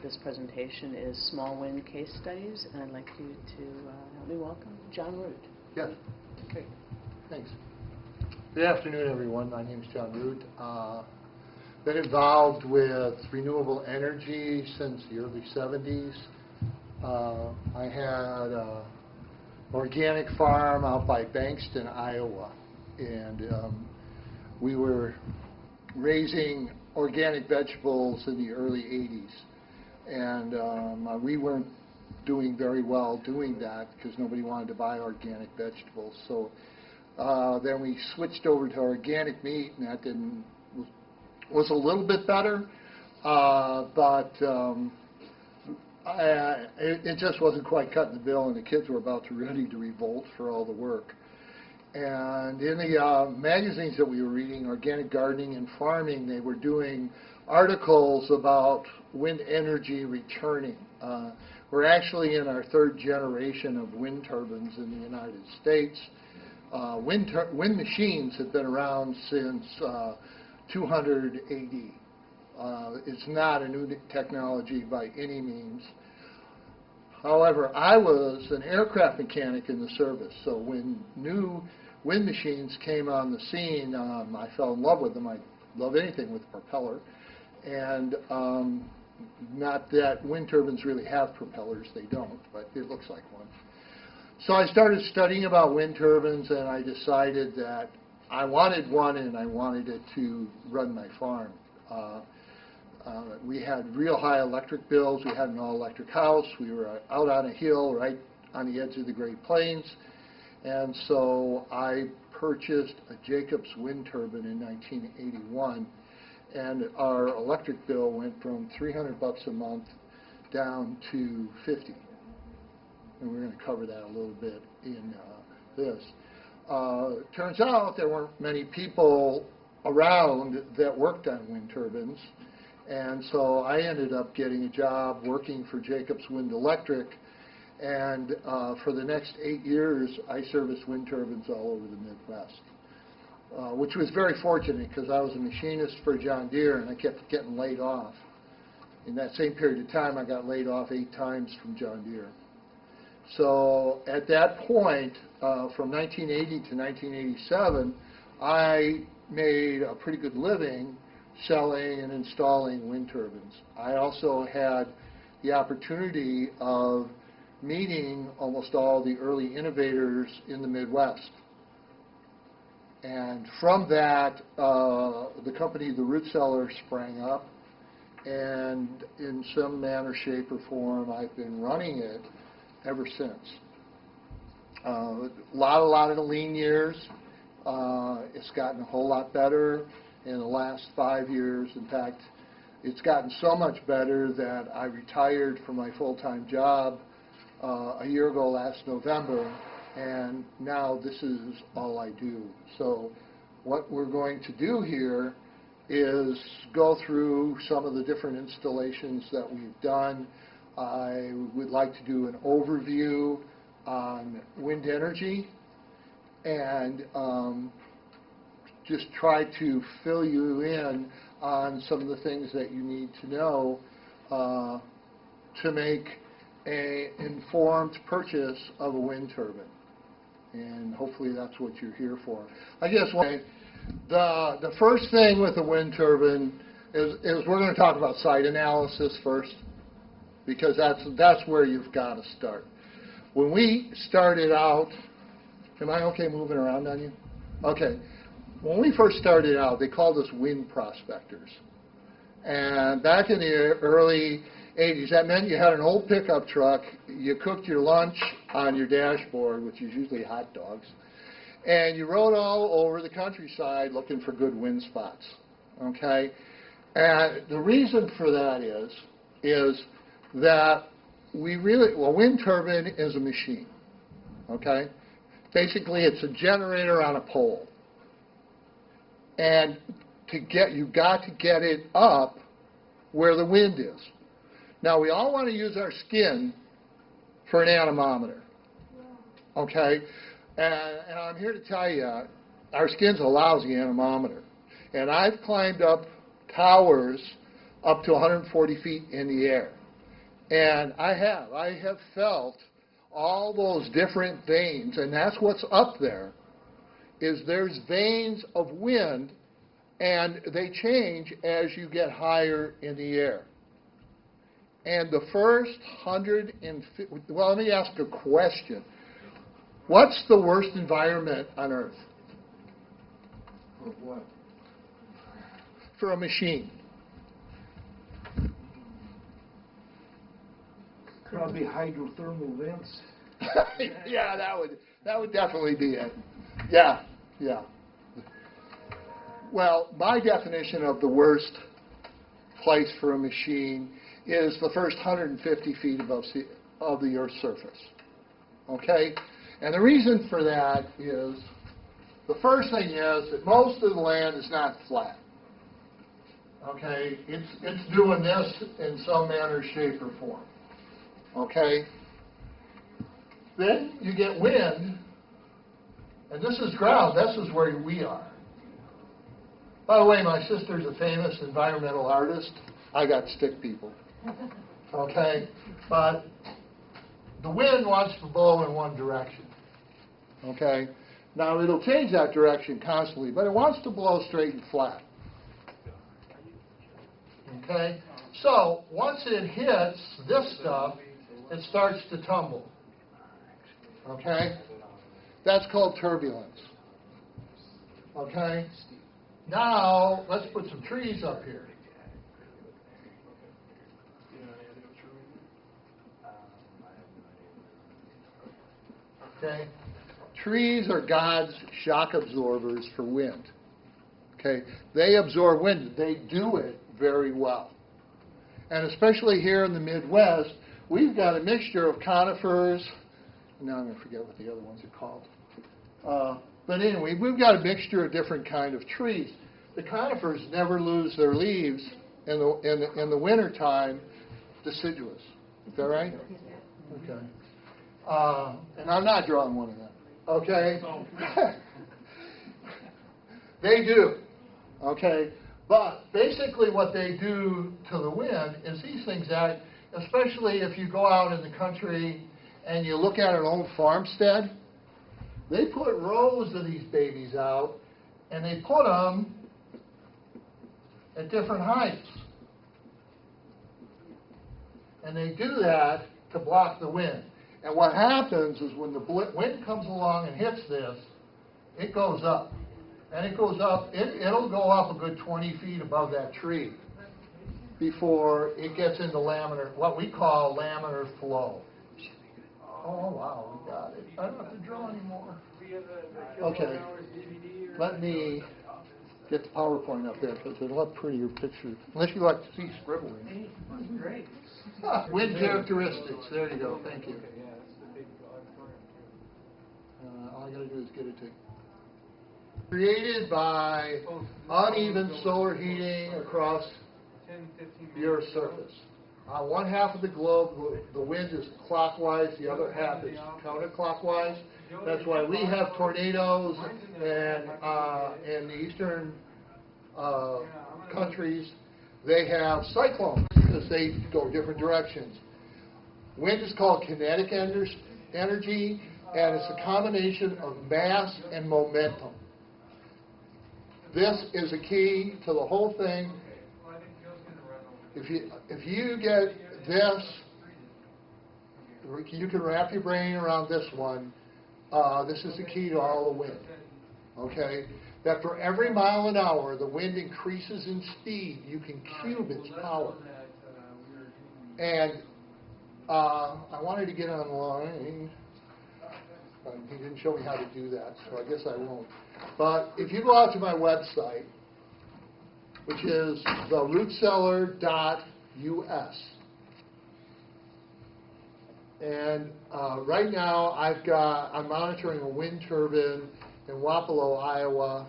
this presentation is Small Wind Case Studies, and I'd like you to help me welcome John Root. Yes. Okay. Thanks. Good afternoon, everyone. My name is John Root. Been involved with renewable energy since the early 70s. I had an organic farm out by Bankston, Iowa, and we were raising organic vegetables in the early 80s. And we weren't doing very well doing that because nobody wanted to buy organic vegetables. So then we switched over to organic meat, and that was a little bit better, but it just wasn't quite cutting the bill, and the kids were about ready to revolt for all the work. And in the magazines that we were reading, Organic Gardening and Farming, they were doing articles about wind energy returning. We're actually in our third generation of wind turbines in the United States. Wind machines have been around since 200 AD. It's not a new technology by any means. However, I was an aircraft mechanic in the service, so when new wind machines came on the scene, I fell in love with them. I love anything with a propeller. And not that wind turbines really have propellers, they don't, but it looks like one. So I started studying about wind turbines, and I decided that I wanted one, and I wanted it to run my farm. We had real high electric bills. We had an all-electric house. We were out on a hill right on the edge of the Great Plains. And so I purchased a Jacobs wind turbine in 1981. And our electric bill went from $300 a month down to $50. And we're going to cover that a little bit in this. Turns out there weren't many people around that worked on wind turbines. And so I ended up getting a job working for Jacobs Wind Electric. And for the next 8 years, I serviced wind turbines all over the Midwest. Which was very fortunate because I was a machinist for John Deere, and I kept getting laid off. In that same period of time, I got laid off 8 times from John Deere. So at that point, from 1980 to 1987, I made a pretty good living selling and installing wind turbines. I also had the opportunity of meeting almost all the early innovators in the Midwest. And from that, the company, the Root Cellar, sprang up. And in some manner, shape, or form, I've been running it ever since. A lot of the lean years. It's gotten a whole lot better in the last 5 years. In fact, it's gotten so much better that I retired from my full-time job a year ago last November. And now this is all I do. So what we're going to do here is go through some of the different installations that we've done. I would like to do an overview on wind energy and just try to fill you in on some of the things that you need to know to make an informed purchase of a wind turbine. And hopefully that's what you're here for. I guess the first thing with a wind turbine is we're going to talk about site analysis first, because that's where you've got to start. When we started out, am I okay moving around on you? Okay. When we first started out, they called us wind prospectors. And back in the early 80s, that meant you had an old pickup truck, you cooked your lunch on your dashboard, which is usually hot dogs, and you rode all over the countryside looking for good wind spots, okay? And the reason for that is that wind turbine is a machine, okay? Basically, it's a generator on a pole. And you've got to get it up where the wind is. Now, we all want to use our skin for an anemometer, okay? And I'm here to tell you, our skin's a lousy anemometer. And I've climbed up towers up to 140 feet in the air. And I have felt all those different veins, and that's what's up there, is there's veins of wind, and they change as you get higher in the air. And the first 150, well, let me ask a question. What's the worst environment on Earth? For what? For a machine? Probably hydrothermal vents. Yeah, that would definitely be it. Yeah. Well, my definition of the worst place for a machine is the first 150 feet of the Earth's surface. Okay? And the reason for that is, the first thing is that most of the land is not flat. Okay? It's doing this in some manner, shape, or form. Okay? Then you get wind, and this is ground. This is where we are. By the way, my sister's a famous environmental artist. I got stick people. Okay? But the wind wants to blow in one direction. Okay? Now, it'll change that direction constantly, but it wants to blow straight and flat. Okay? So, once it hits this stuff, it starts to tumble. Okay? That's called turbulence. Okay? Now, let's put some trees up here. Okay? Trees are God's shock absorbers for wind. Okay? They absorb wind. They do it very well. And especially here in the Midwest, we've got a mixture of conifers. Now I'm going to forget what the other ones are called. But anyway, we've got a mixture of different kind of trees. The conifers never lose their leaves in the wintertime, deciduous. Is that right? Okay. And I'm not drawing one of them. Okay? They do. Okay? But basically what they do to the wind is these things act, especially if you go out in the country and you look at an old farmstead, they put rows of these babies out, and they put them at different heights. And they do that to block the wind. And what happens is when the wind comes along and hits this, it goes up. And it goes up, it'll go up a good 20 feet above that tree before it gets into laminar, what we call laminar flow. Oh, wow, we got it. I don't have to draw anymore. Okay. Let me get the PowerPoint up there because there's a lot prettier picture. Unless you like to see scribbling. Great. Wind characteristics. There you go. Thank you. All I got to do is get it to. Created by uneven solar heating across the Earth's surface. On one half of the globe, the wind is clockwise, the other half is counterclockwise. That's why we have tornadoes, and in the eastern countries, they have cyclones because they go different directions. Wind is called kinetic energy, and it's a combination of mass and momentum. This is a key to the whole thing. If you get this, you can wrap your brain around this one. This is the key to all the wind. Okay? That for every mile an hour the wind increases in speed, you can cube its power. And I wanted to get online. He didn't show me how to do that, so I guess I won't. But if you go out to my website, which is therootcellar.us, and right now I'm monitoring a wind turbine in Wapello, Iowa,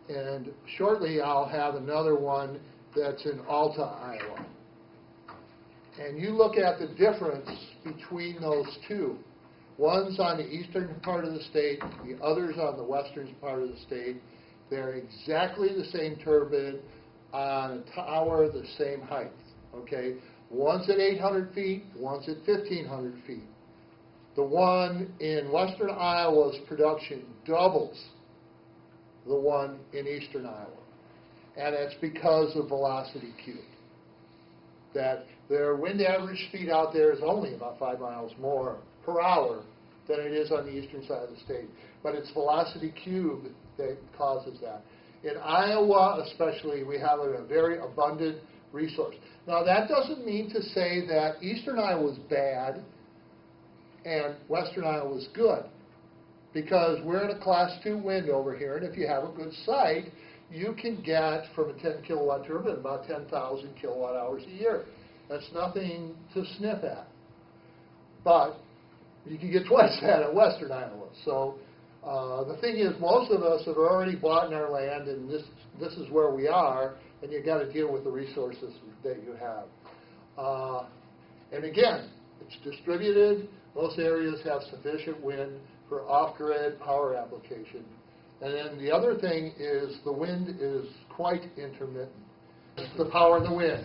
and shortly I'll have another one that's in Alta, Iowa. And you look at the difference between those two. One's on the eastern part of the state, the other's on the western part of the state. They're exactly the same turbine on a tower, the same height. Okay? One's at 800 feet, one's at 1,500 feet. The one in western Iowa's production doubles the one in eastern Iowa. And it's because of velocity cube. That their wind average speed out there is only about 5 miles more per hour than it is on the eastern side of the state. But it's velocity cube that causes that. In Iowa especially, we have a very abundant resource. Now that doesn't mean to say that eastern Iowa is bad and western Iowa is good, because we're in a class 2 wind over here, and if you have a good site, you can get from a 10 kilowatt turbine about 10,000 kilowatt hours a year. That's nothing to sniff at. But you can get twice that at western Iowa. So the thing is, most of us have already bought in our land, and this is where we are, and you've got to deal with the resources that you have. And again, it's distributed. Most areas have sufficient wind for off-grid power application. And then the other thing is the wind is quite intermittent. It's the power of the wind.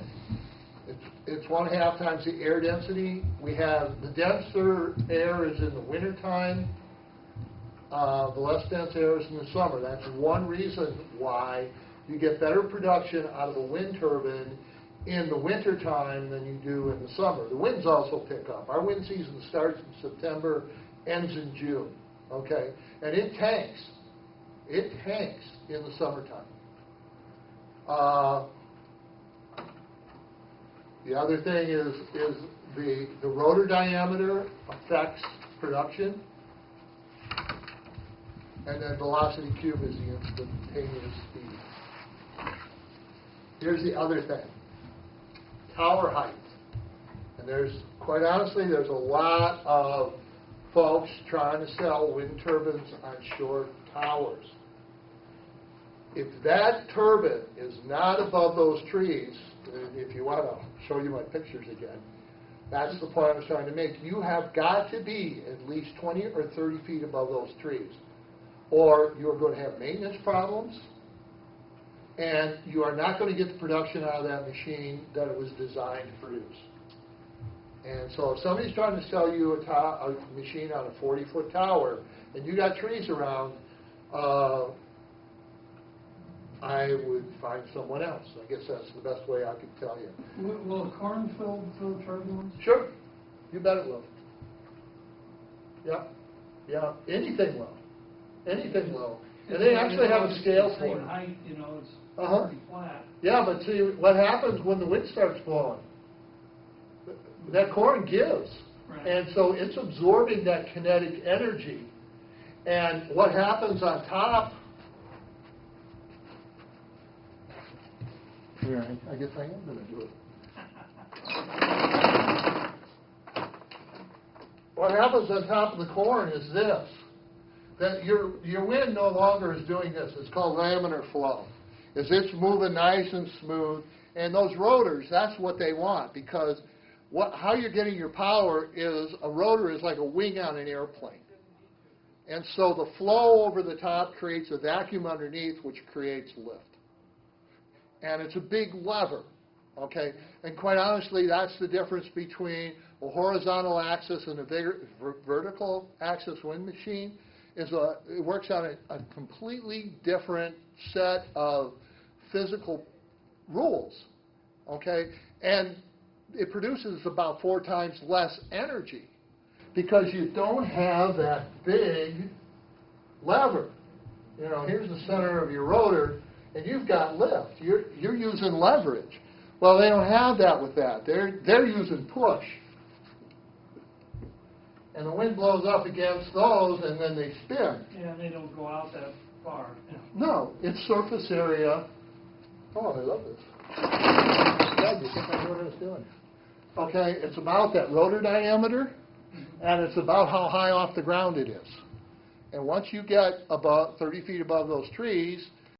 It's 1.5 times the air density. We have the denser air is in the wintertime. The less dense air is in the summer. That's one reason why you get better production out of a wind turbine in the wintertime than you do in the summer. The winds also pick up. Our wind season starts in September, ends in June. Okay? And it tanks. It tanks in the summertime. The other thing is the rotor diameter affects production, and then velocity cube is the instantaneous speed. Here's the other thing, tower height. And quite honestly, there's a lot of folks trying to sell wind turbines on short towers. If that turbine is not above those trees, if you want to show you my pictures again, that's the point I was trying to make. You have got to be at least 20 or 30 feet above those trees, or you're going to have maintenance problems, and you are not going to get the production out of that machine that it was designed to produce. And so if somebody's trying to sell you a machine on a 40-foot tower, and you got trees around, I would find someone else. I guess that's the best way I could tell you. Will a corn fill turbines? Sure. You bet it will. Yeah. Yeah. Anything will. Anything will. And they actually have a scale for it. Height, you know, it's pretty flat. Yeah, but see, what happens when the wind starts blowing? That corn gives. Right. And so it's absorbing that kinetic energy. And what happens on top, here, I guess I am going to do it. What happens on top of the corn is this, that your wind no longer is doing this. It's called laminar flow. It's moving nice and smooth. And those rotors, that's what they want, because how you're getting your power is a rotor is like a wing on an airplane. And so the flow over the top creates a vacuum underneath, which creates lift. And it's a big lever, okay? And quite honestly, that's the difference between a horizontal axis and a vertical axis wind machine. It works on a completely different set of physical rules, okay? And it produces about 4 times less energy because you don't have that big lever. You know, here's the center of your rotor, and you've got lift. You're using leverage. Well, they don't have that with that. They're using push. And the wind blows up against those, and then they spin. Yeah, they don't go out that far. Yeah. No, it's surface area. Oh, I love this. God, you think I knew what I was doing. Okay, it's about that rotor diameter, and it's about how high off the ground it is. And once you get about 30 feet above those trees,